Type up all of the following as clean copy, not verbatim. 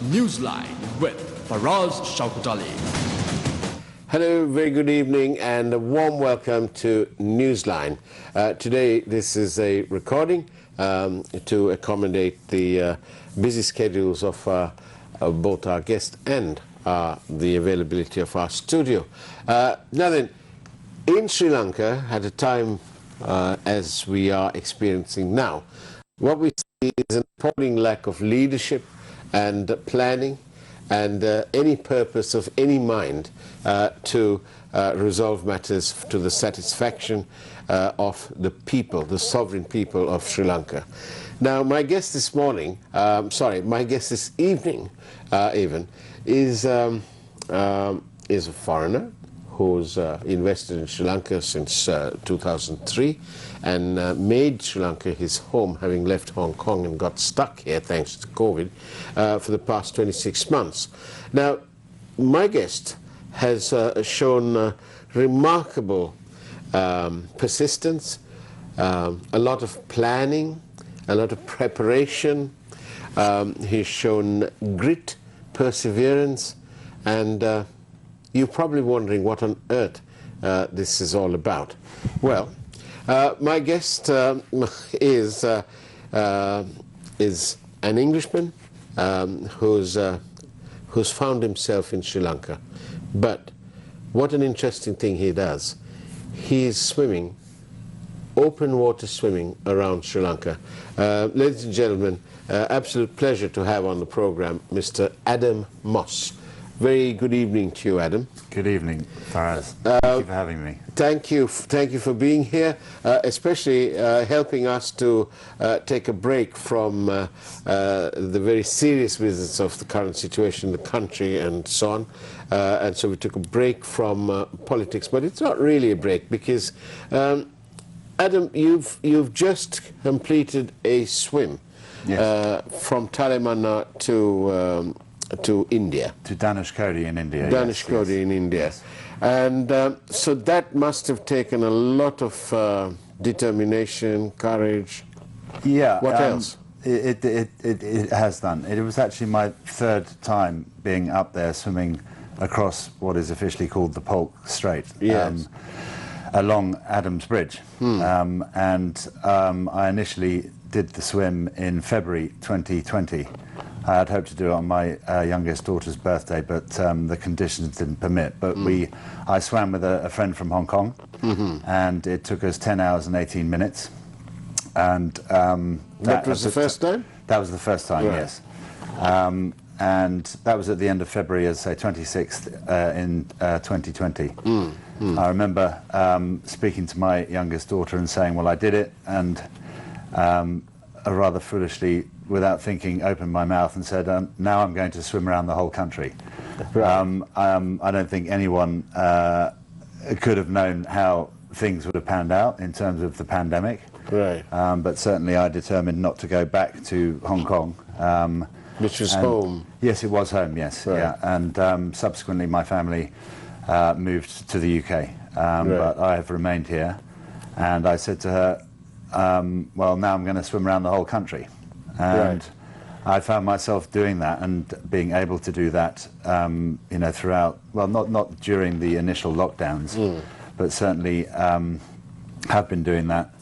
Newsline with Faraz Shaukat. Hello, very good evening and a warm welcome to Newsline. Today this is a recording to accommodate the busy schedules of both our guests and the availability of our studio. Now then, in Sri Lanka, at a time as we are experiencing now, what we see is an appalling lack of leadership and planning and any purpose of any mind to resolve matters to the satisfaction of the people, the sovereign people of Sri Lanka. Now, my guest this morning, my guest this evening even, is a foreigner who's invested in Sri Lanka since 2003 and made Sri Lanka his home, having left Hong Kong and got stuck here thanks to COVID for the past 26 months. Now, my guest has shown remarkable persistence, a lot of planning, a lot of preparation. He's shown grit, perseverance, and you're probably wondering what on earth this is all about. Well, my guest is an Englishman who's found himself in Sri Lanka. But what an interesting thing he does. He's swimming, open water swimming around Sri Lanka. Ladies and gentlemen, absolute pleasure to have on the program Mr. Adam Moss. Very good evening to you, Adam. Good evening, Faraz. Thank you for having me. Thank you for being here, especially helping us to take a break from the very serious business of the current situation in the country and so on. And so we took a break from politics, but it's not really a break because, Adam, you've just completed a swim. Yes. From Talemana to India. To Dhanushkodi in India. Dhanushkodi in India. Yes. And so that must have taken a lot of determination, courage. Yeah. What else? It has done. It was actually my third time being up there swimming across what is officially called the Polk Strait. Yes. Along Adams Bridge. I initially did the swim in February 2020. I had hoped to do it on my youngest daughter's birthday, but the conditions didn't permit. But I swam with a friend from Hong Kong, and it took us 10 hours and 18 minutes. And that was the first time? That was the first time, right. Yes. And that was at the end of February, as I say, 26th in 2020. I remember speaking to my youngest daughter and saying, well, I did it, and rather foolishly, without thinking, opened my mouth and said, now I'm going to swim around the whole country. Right. I don't think anyone could have known how things would have panned out in terms of the pandemic. Right. But certainly I determined not to go back to Hong Kong. Which was home? Yes, it was home, yes. Right. Yeah. And subsequently my family moved to the UK. Right. But I have remained here. And I said to her, well, now I'm going to swim around the whole country. And right. I found myself doing that and being able to do that, throughout, well, not during the initial lockdowns, but certainly have been doing that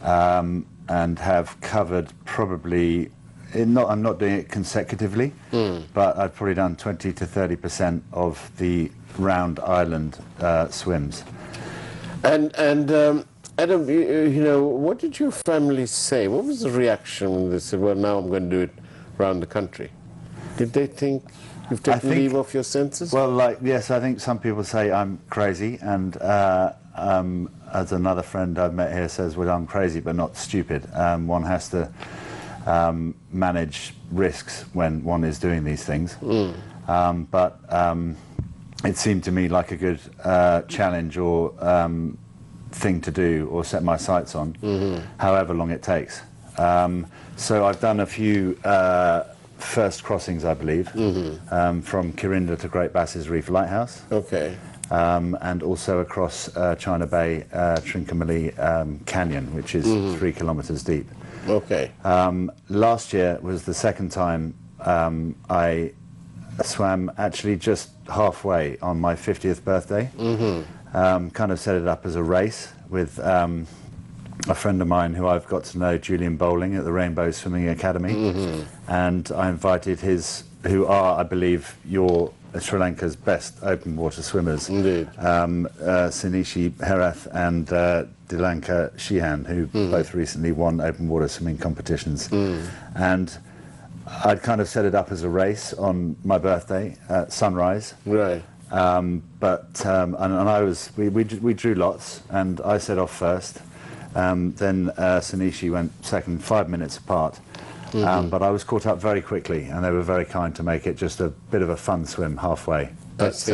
and have covered probably, I'm not doing it consecutively, but I've probably done 20 to 30% of the round island swims. And Adam, what did your family say? What was the reaction when they said, well, now I'm going to do it around the country? Did they think you've taken leave of your senses? Well, yes, I think some people say I'm crazy, and as another friend I've met here says, well, I'm crazy but not stupid. One has to manage risks when one is doing these things. But it seemed to me like a good challenge or thing to do or set my sights on, however long it takes. So I've done a few first crossings, I believe, from Kirinda to Great Bass's Reef Lighthouse. Okay. And also across China Bay, Trincomalee Canyon, which is 3 kilometers deep. Okay. Last year was the second time I swam actually just halfway on my 50th birthday. Kind of set it up as a race with a friend of mine who I've got to know, Julian Bowling, at the Rainbow Swimming Academy. And I invited who are, I believe, Sri Lanka's best open water swimmers. Indeed. Sinishi Herath and Lanka Sheehan, who both recently won open water swimming competitions. And I'd kind of set it up as a race on my birthday at sunrise. Right. And we drew lots, and I set off first. Then Sinishi went second, 5 minutes apart. But I was caught up very quickly, and they were very kind to make it just a bit of a fun swim halfway. But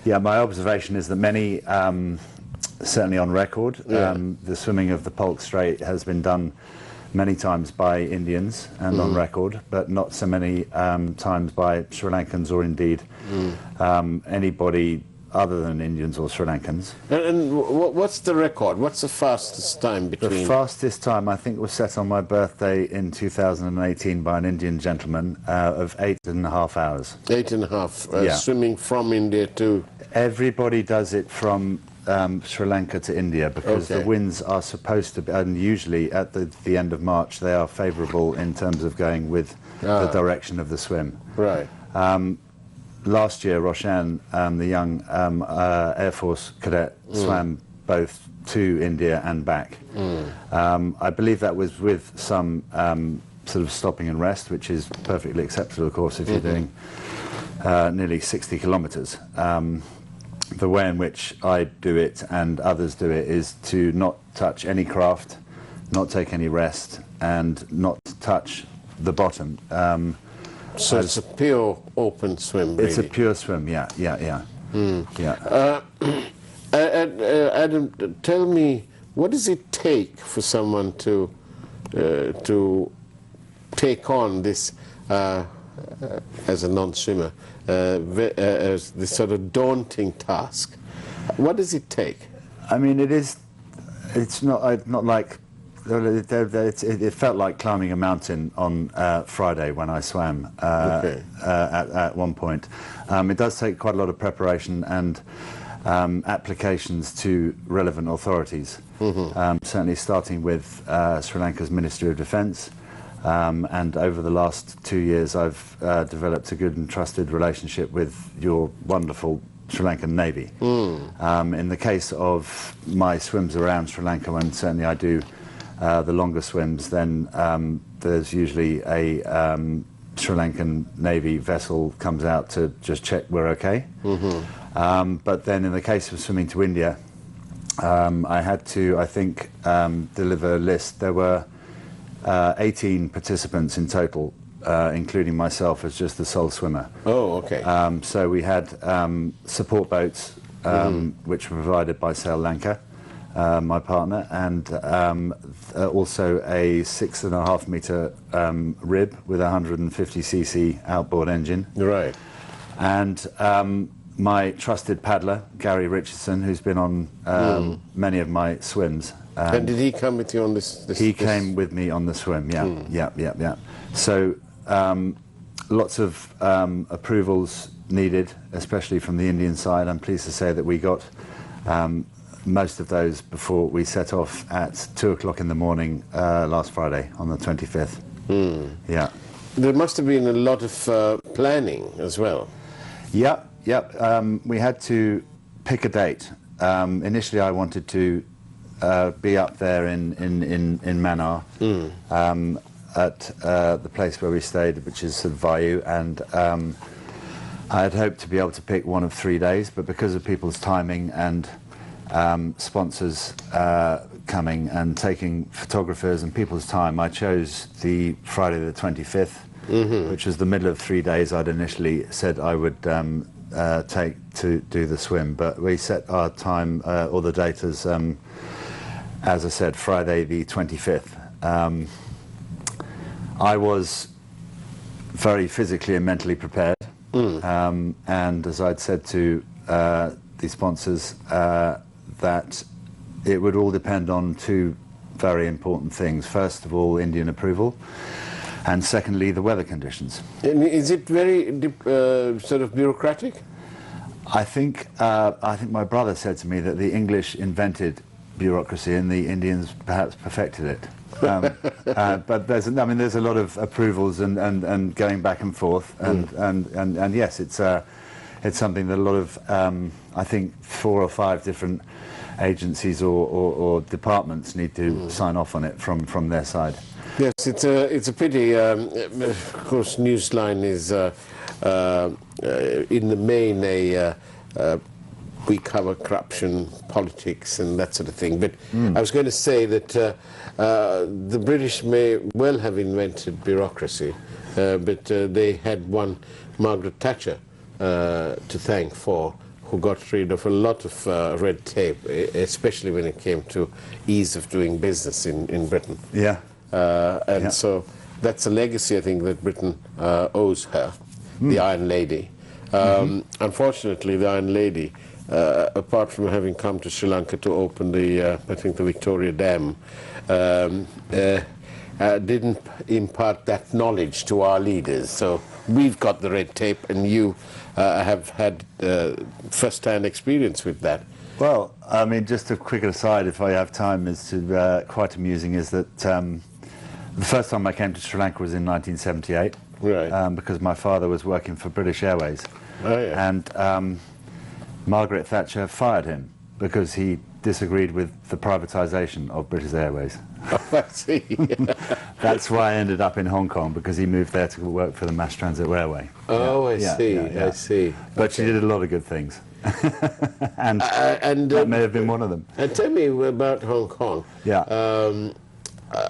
yeah, my observation is that many, certainly on record, the swimming of the Polk Strait has been done many times by Indians and on record, but not so many times by Sri Lankans or indeed anybody other than Indians or Sri Lankans. And what's the record? What's the fastest time between? The fastest time, I think, was set on my birthday in 2018 by an Indian gentleman of 8.5 hours. 8.5, yeah. Swimming from India to... Everybody does it from Sri Lanka to India because the winds are supposed to be, and usually at the end of March, they are favourable in terms of going with the direction of the swim. Right. Last year, Roshan, the young Air Force cadet, swam both to India and back. I believe that was with some sort of stopping and rest, which is perfectly acceptable, of course, if you're doing nearly 60 kilometres. The way in which I do it and others do it is to not touch any craft, not take any rest, and not touch the bottom. So it's a pure open swim, really. It's a pure swim, yeah. Adam, tell me, what does it take for someone to take on this, as a non-swimmer, as this sort of daunting task? What does it take? I mean, it's not like... It felt like climbing a mountain on Friday when I swam at one point. It does take quite a lot of preparation and applications to relevant authorities, certainly starting with Sri Lanka's Ministry of Defence, and over the last 2 years I've developed a good and trusted relationship with your wonderful Sri Lankan Navy. In the case of my swims around Sri Lanka, when certainly I do the longer swims, then there's usually a Sri Lankan Navy vessel comes out to just check we're okay. But then in the case of swimming to India, I had to, I think, deliver a list. There were 18 participants in total, including myself as just the sole swimmer. Oh, okay. So we had support boats, which were provided by Sail Lanka, my partner, and also a 6.5 metre rib with a 150cc outboard engine. Right. And my trusted paddler, Gary Richardson, who's been on many of my swims. And did he come with you on this? He came with me on the swim, yeah. So lots of approvals needed, especially from the Indian side. I'm pleased to say that we got most of those before we set off at 2 o'clock in the morning last Friday on the 25th. Yeah. There must have been a lot of planning as well. Yep. We had to pick a date. Initially I wanted to be up there in Mannar at the place where we stayed, which is Vayu, and I had hoped to be able to pick one of 3 days, but because of people's timing and sponsors coming and taking photographers and people's time, I chose the Friday the 25th, which was the middle of 3 days I'd initially said I would take to do the swim. But we set our time or the date as I said, Friday the 25th. I was very physically and mentally prepared, and as I'd said to the sponsors, that it would all depend on two very important things. First of all, Indian approval, and secondly, the weather conditions. And is it very sort of bureaucratic? I think my brother said to me that the English invented bureaucracy and the Indians perhaps perfected it. But there's a lot of approvals and going back and forth, and yes, it's something that a lot of I think 4 or 5 different agencies or departments need to sign off on it from their side. Yes, it's a pity. Of course, Newsline is in the main we cover corruption, politics, and that sort of thing. But I was going to say that the British may well have invented bureaucracy, but they had one Margaret Thatcher to thank for, who got rid of a lot of red tape, especially when it came to ease of doing business in Britain. Yeah. So that's a legacy, I think, that Britain owes her, the Iron Lady. Unfortunately, the Iron Lady, apart from having come to Sri Lanka to open the, I think, the Victoria Dam, didn't impart that knowledge to our leaders. So we've got the red tape, and you have had first-hand experience with that. Well, I mean, just a quick aside, if I have time, is to quite amusing, is that the first time I came to Sri Lanka was in 1978, right? Because my father was working for British Airways, and Margaret Thatcher fired him because he disagreed with the privatisation of British Airways. Oh, I see. That's why I ended up in Hong Kong, because he moved there to work for the Mass Transit Railway. Oh, I see. I see. But she did a lot of good things. and that may have been one of them. And tell me about Hong Kong. Yeah.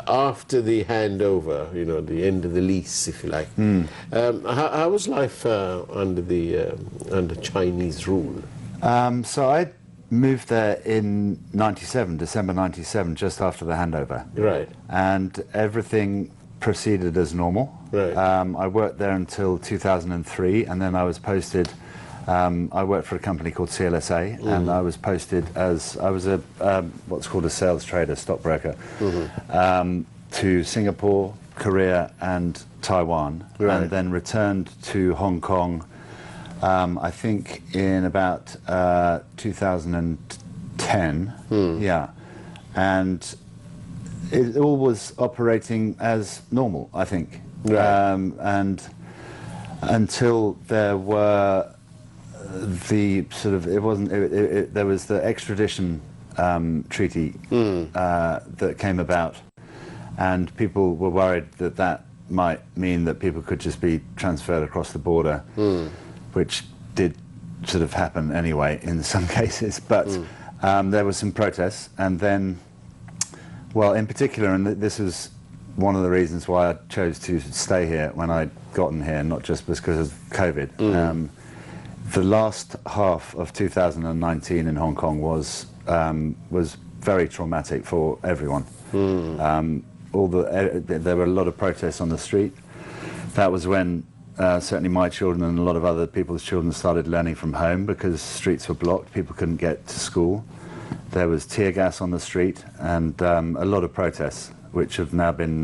After the handover, you know, the end of the lease, if you like, how was life under Chinese rule? So I moved there in '97, December '97, just after the handover. Right. And everything proceeded as normal. Right. I worked there until 2003, and then I was posted. I worked for a company called CLSA, and I was posted as, I was a what's called a sales trader, stockbroker, to Singapore, Korea and Taiwan, and then returned to Hong Kong, I think in about 2010, yeah, and it all was operating as normal, I think, and until there were the sort of, it wasn't, there was the extradition treaty that came about, and people were worried that that might mean that people could just be transferred across the border, which did sort of happen anyway in some cases, but there was some protests, and then, well, in particular, and this was one of the reasons why I chose to stay here when I'd gotten here, not just because of COVID. The last half of 2019 in Hong Kong was very traumatic for everyone. There were a lot of protests on the street. That was when certainly my children and a lot of other people's children started learning from home, because streets were blocked, people couldn't get to school. There was tear gas on the street, and a lot of protests, which have now been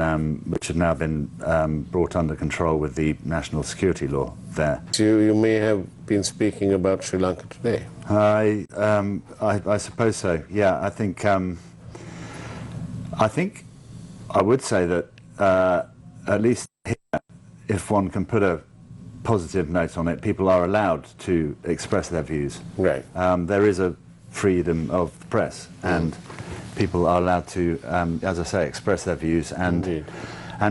brought under control with the national security law there. So you may have been speaking about Sri Lanka today. I suppose so. Yeah, I think I would say that at least here, if one can put a positive note on it, people are allowed to express their views. Right. There is a freedom of the press, and people are allowed to, as I say, express their views and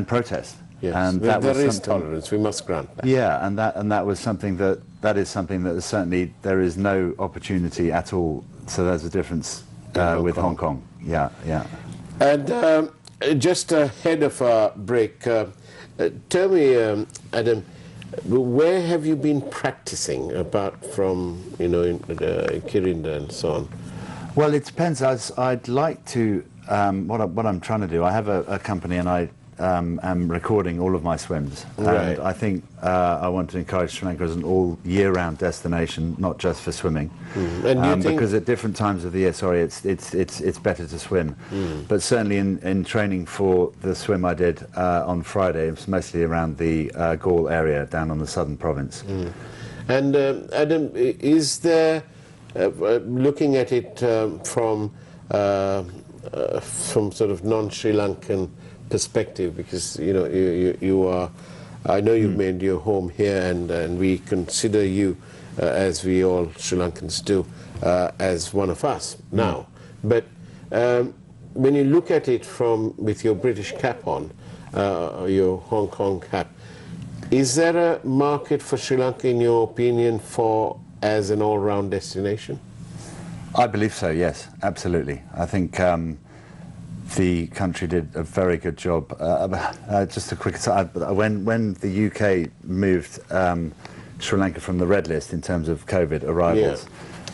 protest. Yes. And there is tolerance. We must grant that. Yeah, and that was something that is something that is certainly, there is no opportunity at all. So there's a difference with Hong Kong. Yeah, yeah. And just ahead of our break, tell me, Adam, where have you been practicing apart from, you know, in Kirinda and so on? Well, it depends. I'd like to. What I'm trying to do, I have a company, and I am recording all of my swims. Right. And I think I want to encourage Sri Lanka as an all year-round destination, not just for swimming. And do you think... Because at different times of the year, sorry, it's better to swim. But certainly in training for the swim I did on Friday, it was mostly around the Gaul area down on the southern province. And Adam, is there, looking at it from sort of non-Sri Lankan perspective, because you are, I know you've made your home here, and we consider you, as we all Sri Lankans do, as one of us now. But when you look at it with your British cap on, your Hong Kong cap, is there a market for Sri Lanka, in your opinion, as an all-round destination? I believe so, yes, absolutely. I think the country did a very good job. Just a quick aside, when the UK moved Sri Lanka from the red list in terms of COVID arrivals,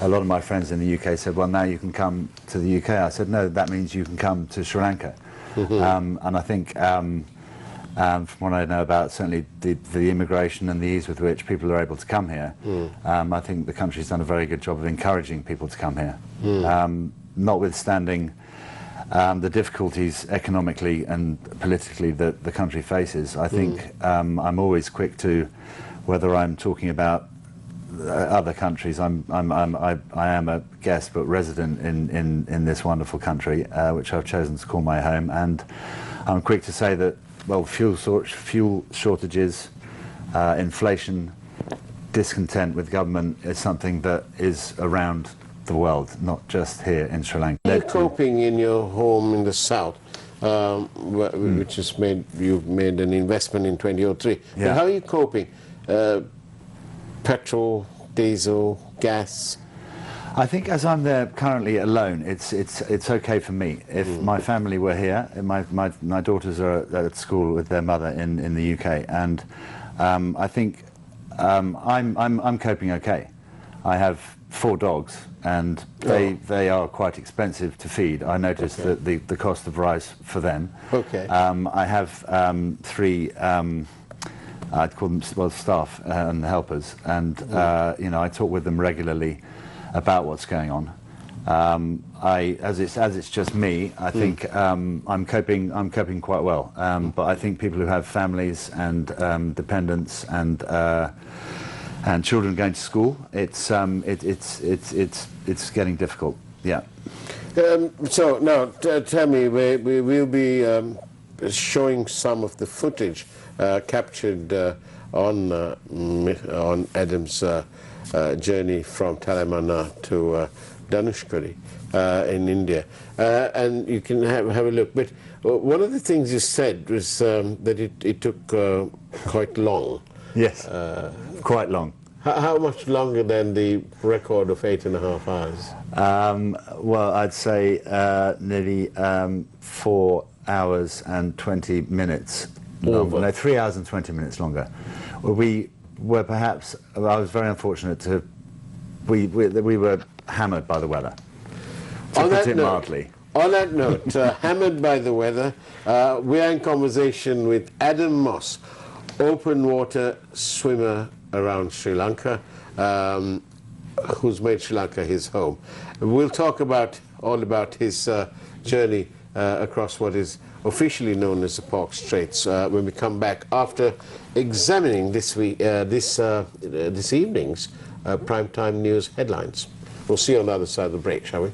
a lot of my friends in the UK said, well, now you can come to the UK. I said, no, that means you can come to Sri Lanka. And I think from what I know about certainly the immigration and the ease with which people are able to come here, I think the country's done a very good job of encouraging people to come here. Notwithstanding the difficulties economically and politically that the country faces, I think I'm always quick to, whether I'm talking about other countries, I am a guest but resident in this wonderful country, which I've chosen to call my home, and I'm quick to say that, well, fuel shortages, inflation, discontent with government is something that is around the world, not just here in Sri Lanka. How are you coping in your home in the south, which has you've made an investment in 2003? Yeah. How are you coping? Petrol, diesel, gas? I think as I'm there currently alone, it's okay for me. If my family were here, my daughters are at school with their mother in the UK, and I think I'm coping okay. I have 4 dogs, and they are quite expensive to feed. I noticed that the cost of rise for them. Okay. I have 3. I'd call them staff and helpers, and I talk with them regularly about what's going on. As it's just me, I think I'm coping quite well. But I think people who have families and dependents and children going to school, it's getting difficult. Yeah. So now tell me, we will be showing some of the footage captured on Adam's journey from Talamana to Dhanushkodi in India, and you can have a look. But one of the things you said was that it took quite long. Yes, quite long. How much longer than the record of 8.5 hours? Well, I'd say nearly 4 hours and 20 minutes longer. No, 3 hours and 20 minutes longer. We were perhaps, I was very unfortunate to, we were hammered by the weather, to put it mildly. On that note, hammered by the weather, we are in conversation with Adam Moss, open water swimmer around Sri Lanka, who's made Sri Lanka his home. We'll talk all about his journey across what is officially known as the Pork Straits when we come back after examining this evening's primetime news headlines. We'll see you on the other side of the break, shall we?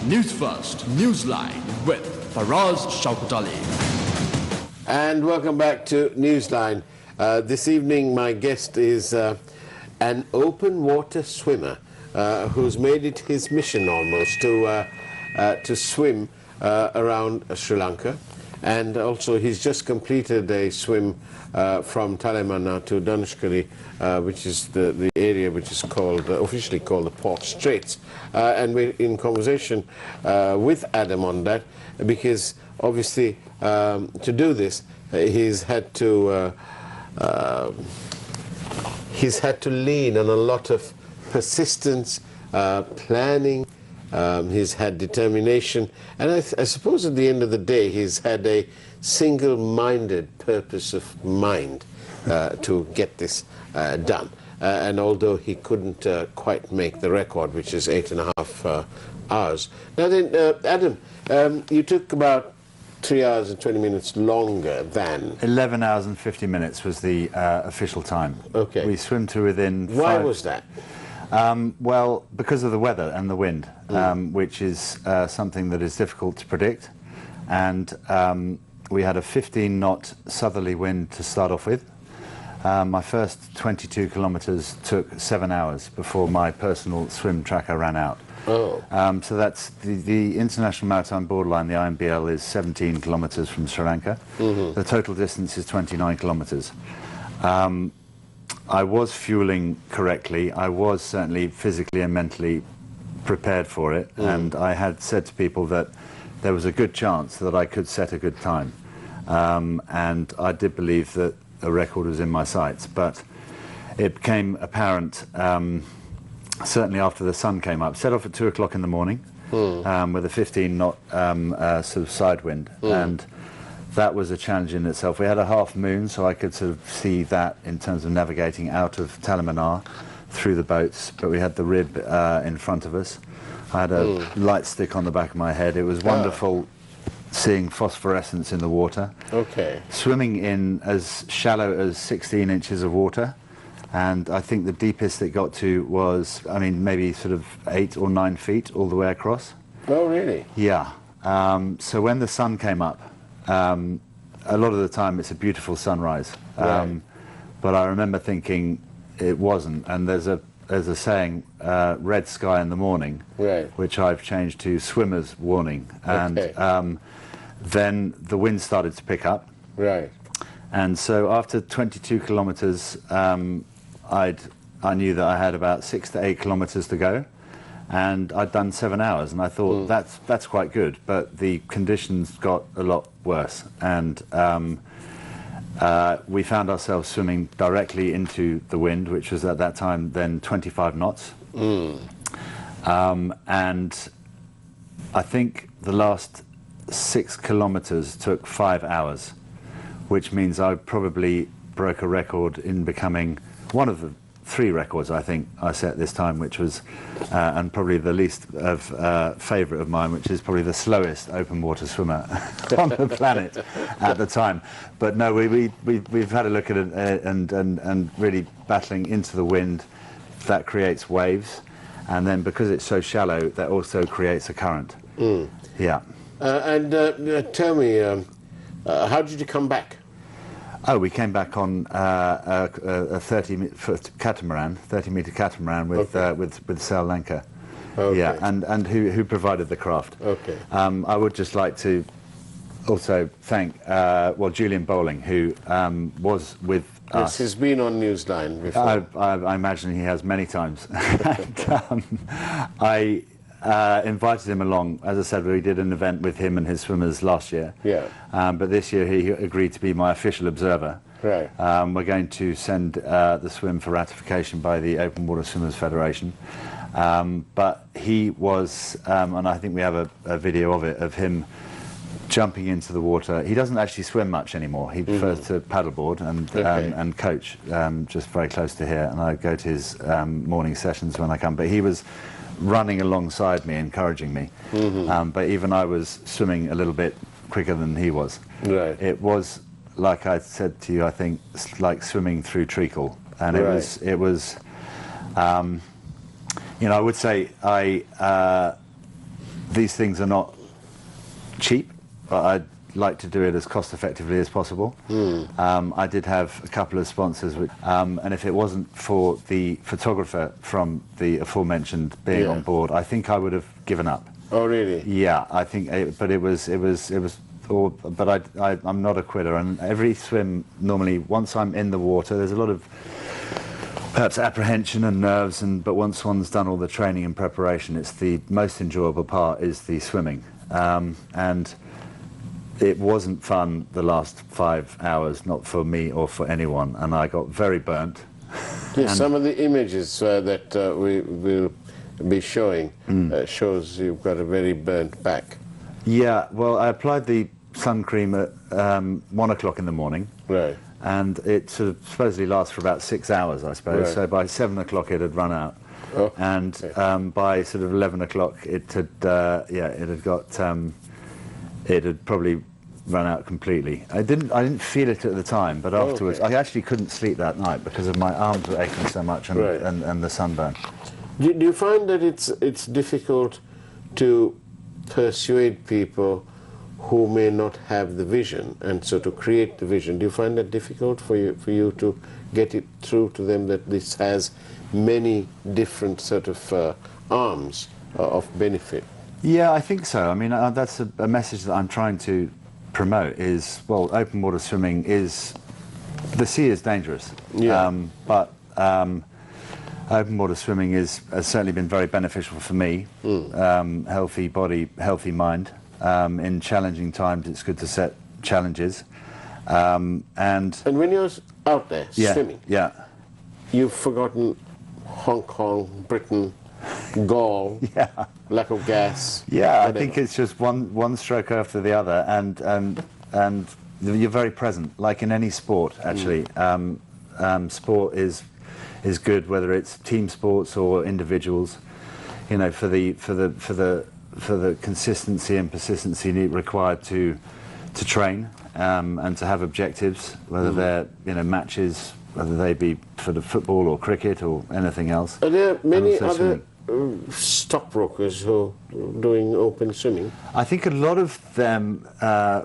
News First, Newsline with Faraz Shaukat. And welcome back to Newsline. This evening my guest is an open water swimmer who's made it his mission almost to swim around Sri Lanka, and also he's just completed a swim from Talamana to Dhanushkodi, which is the area which is called officially called the Pork Straits, and we're in conversation with Adam on that, because obviously to do this he's had to lean on a lot of persistence, planning, He's had determination, and I suppose at the end of the day, he's had a single-minded purpose of mind to get this done. And although he couldn't quite make the record, which is 8.5 hours. Now then, Adam, you took about 3 hours and 20 minutes longer than... 11 hours and 50 minutes was the official time. Okay. We swim to within... Why was that? Well, because of the weather and the wind, which is something that is difficult to predict. And we had a 15-knot southerly wind to start off with. My first 22 kilometres took 7 hours before my personal swim tracker ran out. Oh. So that's the International Maritime Borderline, the IMBL, is 17 kilometres from Sri Lanka. The total distance is 29 kilometres. I was fueling correctly. I was certainly physically and mentally prepared for it. And I had said to people that there was a good chance that I could set a good time. And I did believe that a record was in my sights. But it became apparent certainly after the sun came up. Set off at 2 o'clock in the morning with a 15-knot sort of side wind, and that was a challenge in itself. We had a half moon, so I could sort of see that in terms of navigating out of Talamanar through the boats, but we had the rib in front of us. I had a light stick on the back of my head. It was wonderful seeing phosphorescence in the water. Okay. Swimming in as shallow as 16 inches of water. And I think the deepest it got to was, I mean, maybe sort of 8 or 9 feet all the way across. Oh, really? Yeah. So when the sun came up, a lot of the time it's a beautiful sunrise. Right. But I remember thinking it wasn't. And there's a saying, red sky in the morning, right, which I've changed to swimmer's warning. And okay. Then the wind started to pick up. Right. And so after 22 kilometers, I knew that I had about 6 to 8 kilometers to go, and I'd done 7 hours, and I thought that's quite good. But the conditions got a lot worse, and we found ourselves swimming directly into the wind, which was at that time then 25 knots. And I think the last 6 kilometers took 5 hours, which means I probably broke a record in becoming one of the 3 records I think I set this time, which was, and probably the least of favourite of mine, which is probably the slowest open water swimmer on the planet at the time. But no, we've had a look at it and really battling into the wind, that creates waves, and then because it's so shallow, that also creates a current. Yeah. And tell me, how did you come back? Oh, we came back on a 30-foot catamaran, 30-meter catamaran with Lanka. Okay. Yeah, and who provided the craft. Okay. I would just like to also thank Julian Bowling, who was with us. He's been on Newsline before. I imagine he has many times. And, I invited him along. As I said, we did an event with him and his swimmers last year. Yeah. But this year he agreed to be my official observer. Right. We're going to send the swim for ratification by the Open Water Swimmers Federation. But he was, and I think we have a video of it, of him jumping into the water. He doesn't actually swim much anymore. He prefers to paddleboard and coach, just very close to here. And I go to his morning sessions when I come. But he was running alongside me, encouraging me. But even I was swimming a little bit quicker than he was. Right. It was, like I said to you, I think, like swimming through treacle. And it was, you know, I would say these things are not cheap, but I'd like to do it as cost effectively as possible. I did have a couple of sponsors, and if it wasn't for the photographer from the aforementioned being on board, I think I would have given up. Oh, really? Yeah, I think, but I'm not a quitter, and every swim, normally, once I'm in the water, there's a lot of perhaps apprehension and nerves, but once one's done all the training and preparation, it's the most enjoyable part is the swimming. And it wasn't fun the last 5 hours, not for me or for anyone, and I got very burnt. Yes, some of the images that we will be showing shows you've got a very burnt back. Yeah, well, I applied the sun cream at 1 o'clock in the morning. Right. And it sort of supposedly lasts for about 6 hours, I suppose. Right. So by 7 o'clock it had run out. Oh, and okay. By sort of 11 o'clock it had, it had probably run out completely. I didn't feel it at the time, but afterwards, okay. I actually couldn't sleep that night because of my arms were aching so much and, Right. and the sunburn. Do you find that it's difficult to persuade people who may not have the vision, and so to create the vision? Do you find that difficult for you to get it through to them that this has many different sort of arms of benefit? Yeah, I think so. I mean, that's a message that I'm trying to promote is, well, open water swimming is, the sea is dangerous. Yeah. But open water swimming has certainly been very beneficial for me. Healthy body, healthy mind. In challenging times, it's good to set challenges. And when you're out there swimming, yeah, you've forgotten Hong Kong, Britain, Gaul, yeah, lack of gas. yeah. whatever. I think it's just one stroke after the other, and you're very present, like in any sport. Actually, sport is good, whether it's team sports or individuals. You know, for the consistency and persistency required to train and to have objectives, whether they're matches, whether they be for the football or cricket or anything else. Are there many other swimming. stockbrokers who are doing open swimming? I think a lot of them,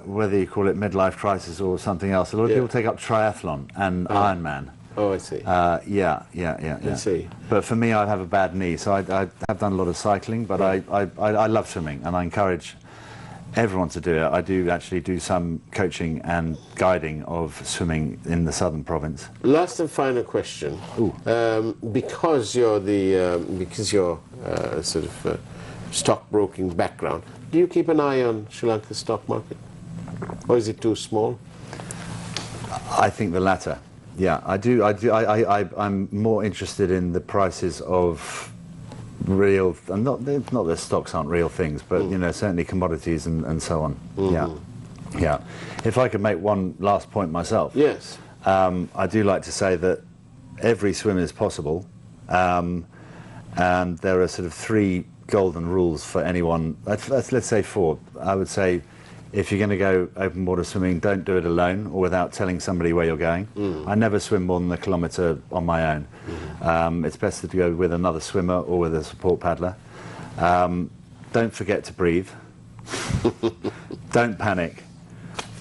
whether you call it midlife crisis or something else, a lot of people take up triathlon and Ironman. Oh, I see. Yeah. I see. But for me, I have a bad knee, so I have done a lot of cycling, but I love swimming, and I encourage everyone to do it. I do actually do some coaching and guiding of swimming in the southern province. Last and final question. Because you're sort of stockbroking background, do you keep an eye on Sri Lanka's stock market, or is it too small? I think the latter. Yeah, I do. I'm more interested in the prices of real, and not that stocks aren't real things, but certainly commodities and so on. Yeah. If I could make one last point myself, Yes. I do like to say that every swim is possible, and there are sort of 3 golden rules for anyone. Let's say 4. I would say, if you're going to go open water swimming, don't do it alone or without telling somebody where you're going. I never swim more than a kilometre on my own. It's best to go with another swimmer or with a support paddler. Don't forget to breathe. Don't panic.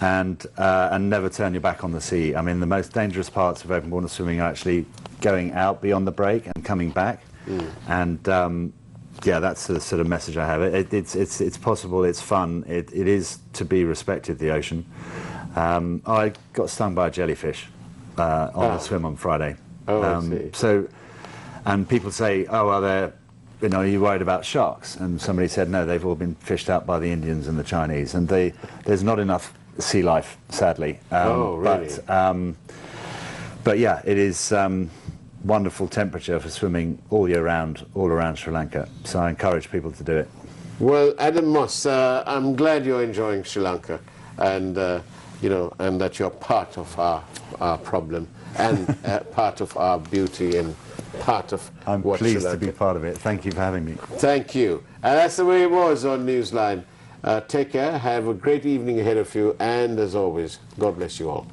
And never turn your back on the sea. I mean, the most dangerous parts of open water swimming are actually going out beyond the break and coming back. And yeah, that's the sort of message I have. It's possible, it's fun, it is to be respected, the ocean. I got stung by a jellyfish on the swim on Friday. I see. So, and people say, oh, are you worried about sharks? And somebody said, no, they've all been fished out by the Indians and the Chinese, and there's not enough sea life, sadly. Oh, really? But yeah, it is wonderful temperature for swimming all year round, all around Sri Lanka. So I encourage people to do it. Well, Adam Moss, I'm glad you're enjoying Sri Lanka, and and that you're part of our problem and part of our beauty and part of I'm what pleased Sri to be Lanka. part of it. Thank you for having me. Thank you. And that's the way it was on Newsline. Take care. Have a great evening ahead of you, and as always, God bless you all.